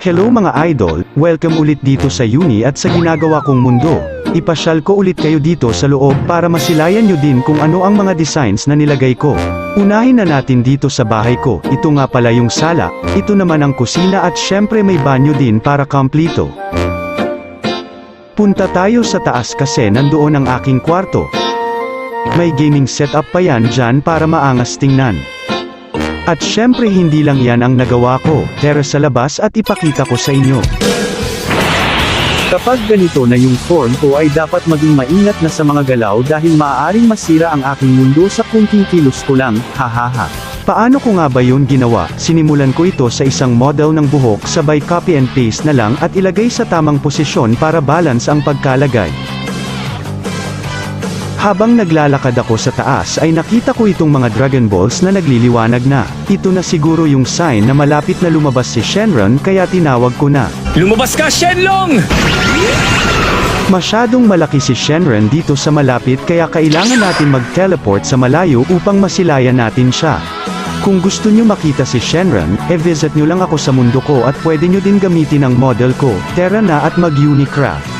Hello mga idol, welcome ulit dito sa Uni at sa ginagawa kong mundo. Ipasyal ko ulit kayo dito sa loob para masilayan nyo din kung ano ang mga designs na nilagay ko. Unahin na natin dito sa bahay ko, ito nga pala yung sala, ito naman ang kusina at syempre may banyo din para kompleto. Punta tayo sa taas kasi nandoon ang aking kwarto. May gaming setup pa yan dyan para maangas tingnan. At syempre hindi lang yan ang nagawa ko, tara sa labas at ipakita ko sa inyo. Kapag ganito na yung form ko ay dapat maging maingat na sa mga galaw dahil maaaring masira ang aking mundo sa kunting kilos ko lang, hahaha. Paano ko nga ba yun ginawa? Sinimulan ko ito sa isang model ng buhok sabay copy and paste na lang at ilagay sa tamang posisyon para balance ang pagkalagay. Habang naglalakad ako sa taas ay nakita ko itong mga Dragon Balls na nagliliwanag na. Ito na siguro yung sign na malapit na lumabas si Shenron kaya tinawag ko na. Lumabas ka, Shenlong! Masyadong malaki si Shenron dito sa malapit kaya kailangan natin mag-teleport sa malayo upang masilayan natin siya. Kung gusto nyo makita si Shenron, visit nyo lang ako sa mundo ko at pwede nyo din gamitin ang model ko. Tara na at mag-Unicraft.